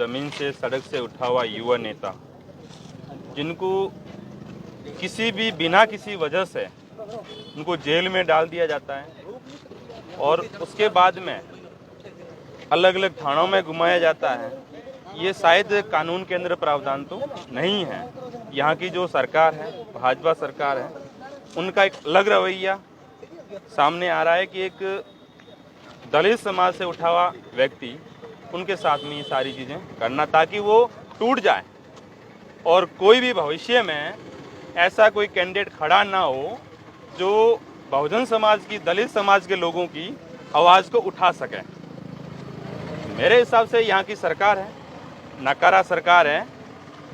ज़मीन से सड़क से उठा हुआ युवा नेता, जिनको किसी भी बिना किसी वजह से उनको जेल में डाल दिया जाता है और उसके बाद में अलग अलग थानों में घुमाया जाता है, ये शायद कानून के अंदर प्रावधान तो नहीं है। यहाँ की जो सरकार है, भाजपा सरकार है, उनका एक अलग रवैया सामने आ रहा है कि एक दलित समाज से उठा हुआ व्यक्ति, उनके साथ में ये सारी चीज़ें करना ताकि वो टूट जाए और कोई भी भविष्य में ऐसा कोई कैंडिडेट खड़ा ना हो जो बहुजन समाज की, दलित समाज के लोगों की आवाज़ को उठा सके। मेरे हिसाब से यहाँ की सरकार है, नकारा सरकार है।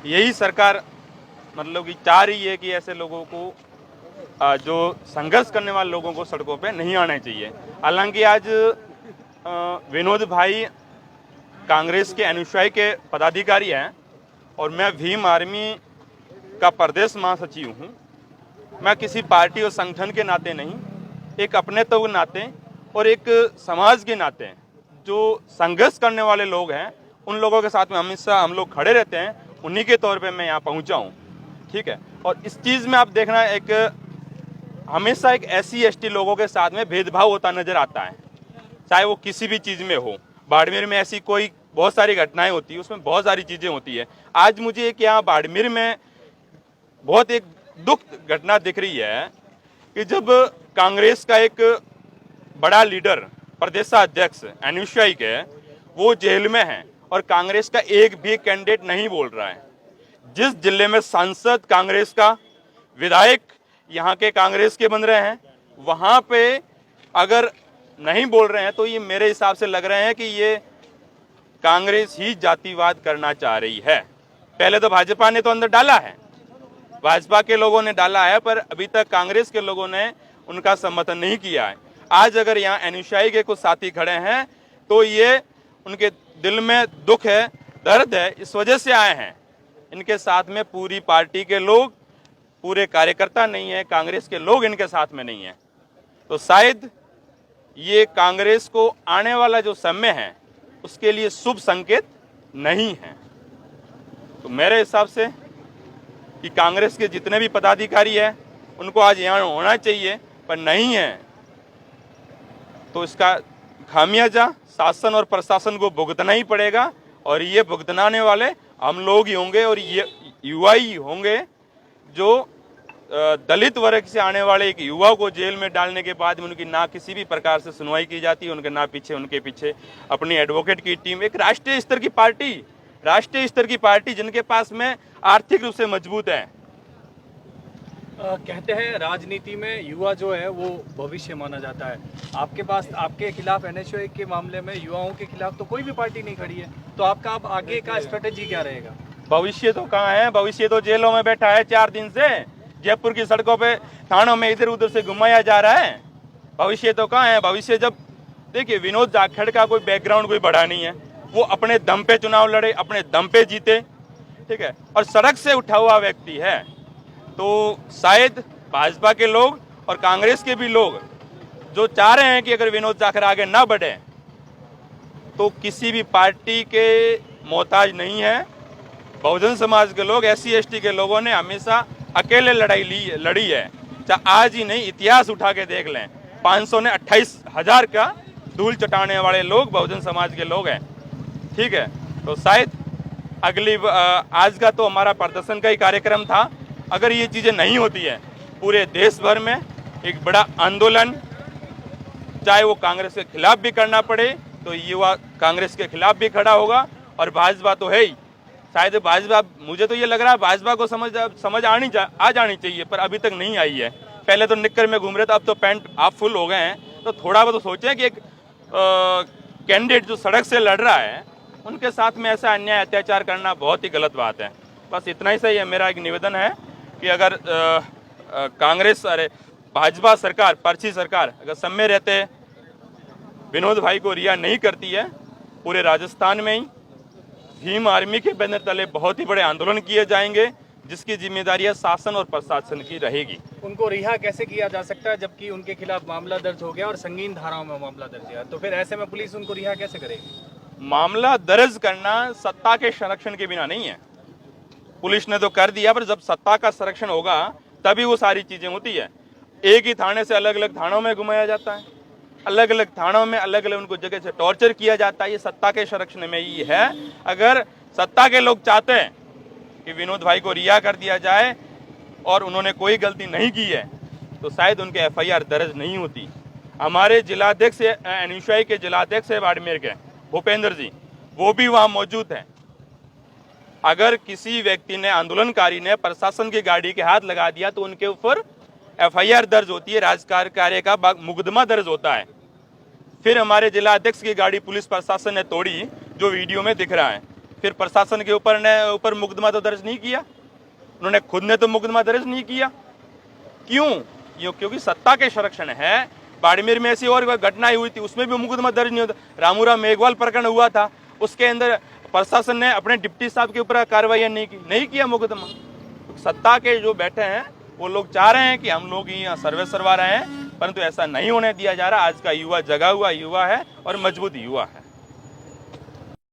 यही सरकार मतलब कि चाह रही है कि ऐसे लोगों को, जो संघर्ष करने वाले लोगों को सड़कों पे नहीं आना चाहिए। हालांकि आज विनोद भाई कांग्रेस के अनुयायी के पदाधिकारी हैं और मैं भीम आर्मी का प्रदेश महासचिव हूँ। मैं किसी पार्टी और संगठन के नाते नहीं, एक अपनेत्व के नाते और एक समाज के नाते जो संघर्ष करने वाले लोग हैं, उन लोगों के साथ में हमेशा हम लोग खड़े रहते हैं। उन्हीं के तौर पे मैं यहाँ पहुँचा हूँ, ठीक है। और इस चीज़ में आप देखना, एक हमेशा एक SC ST लोगों के साथ में भेदभाव होता नजर आता है, चाहे वो किसी भी चीज़ में हो। बाड़मेर में ऐसी कोई बहुत सारी घटनाएं होती है, उसमें बहुत सारी चीज़ें होती है। आज मुझे एक यहाँ बाड़मेर में बहुत एक दुख घटना दिख रही है कि जब कांग्रेस का एक बड़ा लीडर, प्रदेशाध्यक्ष अनुयायी के, वो जेल में है और कांग्रेस का एक भी कैंडिडेट नहीं बोल रहा है। जिस जिले में सांसद कांग्रेस का, विधायक यहाँ के कांग्रेस के बन रहे हैं, वहाँ पे अगर नहीं बोल रहे हैं तो ये मेरे हिसाब से लग रहे हैं कि ये कांग्रेस ही जातिवाद करना चाह रही है। पहले तो भाजपा ने तो अंदर डाला है, भाजपा के लोगों ने डाला है, पर अभी तक कांग्रेस के लोगों ने उनका समर्थन नहीं किया है। आज अगर यहाँ अनुयायी के कुछ साथी खड़े हैं तो ये उनके दिल में दुख है, दर्द है, इस वजह से आए हैं। इनके साथ में पूरी पार्टी के लोग, पूरे कार्यकर्ता नहीं है, कांग्रेस के लोग इनके साथ में नहीं है। तो शायद ये कांग्रेस को आने वाला जो समय है उसके लिए शुभ संकेत नहीं है। तो मेरे हिसाब से कि कांग्रेस के जितने भी पदाधिकारी हैं उनको आज यहाँ होना चाहिए, पर नहीं है, तो इसका खामियाजा शासन और प्रशासन को भुगतना ही पड़ेगा। और ये भुगतनाने वाले हम लोग ही होंगे और ये युवा ही होंगे। जो दलित वर्ग से आने वाले एक युवा को जेल में डालने के बाद में उनकी ना किसी भी प्रकार से सुनवाई की जाती है, उनके ना पीछे, उनके पीछे अपनी एडवोकेट की टीम, एक राष्ट्रीय स्तर की पार्टी जिनके पास में आर्थिक रूप से मजबूत है। कहते हैं राजनीति में युवा जो है वो भविष्य माना जाता है। आपके पास, आपके खिलाफ NSY के मामले में युवाओं के खिलाफ तो कोई भी पार्टी नहीं खड़ी है, तो आपका अब आगे का स्ट्रेटेजी क्या रहेगा? भविष्य तो कहाँ है, भविष्य तो जेलों में बैठा है। 4 दिन से जयपुर की सड़कों पे, थानों में इधर उधर से घुमाया जा रहा है। भविष्य तो कहाँ है? भविष्य जब देखिए, विनोद जाखड़ का कोई बैकग्राउंड कोई बड़ा नहीं है, वो अपने दम पे चुनाव लड़े, अपने दम पे जीते, ठीक है, और सड़क से उठा हुआ व्यक्ति है। तो शायद भाजपा के लोग और कांग्रेस के भी लोग जो चाह रहे हैं कि अगर विनोद जाखड़ आगे ना बढ़े तो किसी भी पार्टी के मोहताज नहीं है। बहुजन समाज के लोग, SC ST के लोगों ने हमेशा अकेले लड़ाई लड़ी है। चाहे आज ही नहीं, इतिहास उठा के देख लें, 528,000 का धूल चटाने वाले लोग बहुजन समाज के लोग हैं, ठीक है। तो शायद अगली, आज का तो हमारा प्रदर्शन का ही कार्यक्रम था। अगर ये चीज़ें नहीं होती है, पूरे देश भर में एक बड़ा आंदोलन, चाहे वो कांग्रेस के खिलाफ भी करना पड़े तो युवा कांग्रेस के खिलाफ भी खड़ा होगा। और भाजपा तो है ही, शायद भाजपा, मुझे तो ये लग रहा है भाजपा को समझ आ जानी चाहिए, पर अभी तक नहीं आई है। पहले तो निक्कर में घूम रहे थे, अब तो पैंट आप फुल हो गए हैं। तो थोड़ा बहुत तो सोचें कि एक कैंडिडेट जो सड़क से लड़ रहा है, उनके साथ में ऐसा अन्याय अत्याचार करना बहुत ही गलत बात है। बस इतना ही सही है। मेरा एक निवेदन है कि अगर कांग्रेस, अरे भाजपा सरकार, पर्ची सरकार अगर सब में रहते विनोद भाई को रिहा नहीं करती है, पूरे राजस्थान में ही भीम आर्मी के बैनर तले बहुत ही बड़े आंदोलन किए जाएंगे, जिसकी जिम्मेदारियां शासन और प्रशासन की रहेगी। उनको रिहा कैसे किया जा सकता है जबकि उनके खिलाफ मामला दर्ज हो गया और संगीन धाराओं में मामला दर्ज है? तो फिर ऐसे में पुलिस उनको रिहा कैसे करेगी? मामला दर्ज करना सत्ता के संरक्षण के बिना नहीं है। पुलिस ने तो कर दिया, पर जब सत्ता का संरक्षण होगा तभी वो सारी चीजें होती है। एक ही थाने से अलग अलग थानों में घुमाया जाता है, अलग अलग थानों में अलग अलग उनको जगह से टॉर्चर किया जाता है। ये सत्ता के संरक्षण में ही है। अगर सत्ता के लोग चाहते हैं कि विनोद भाई को रिहा कर दिया जाए और उन्होंने कोई गलती नहीं की है, तो शायद उनके एफआईआर दर्ज नहीं होती। हमारे जिलाध्यक्ष एनयूसीआई के जिलाध्यक्ष है बाड़मेर के भूपेंद्र जी, वो भी वहां मौजूद हैं। अगर किसी व्यक्ति ने, आंदोलनकारी ने प्रशासन की गाड़ी के हाथ लगा दिया तो उनके ऊपर एफआईआर दर्ज होती है, राजकार्य का मुकदमा दर्ज होता है। फिर हमारे जिला अध्यक्ष की गाड़ी पुलिस प्रशासन ने तोड़ी, जो वीडियो में दिख रहा है। फिर प्रशासन के ऊपर मुकदमा तो दर्ज नहीं किया, उन्होंने खुद ने तो मुकदमा दर्ज नहीं किया। क्यों? क्योंकि सत्ता के संरक्षण है। बाड़मेर में ऐसी और घटनाएं हुई थी, उसमें भी मुकदमा दर्ज नहीं होता। रामूराम मेघवाल प्रकरण हुआ था, उसके अंदर प्रशासन ने अपने डिप्टी साहब के ऊपर कार्रवाई नहीं किया मुकदमा। सत्ता के जो बैठे हैं वो लोग चाह रहे हैं कि हम लोग ही यहाँ सर्वे करवा रहे हैं, परंतु ऐसा नहीं होने दिया जा रहा। आज का युवा जगा हुआ युवा है और मजबूत युवा है।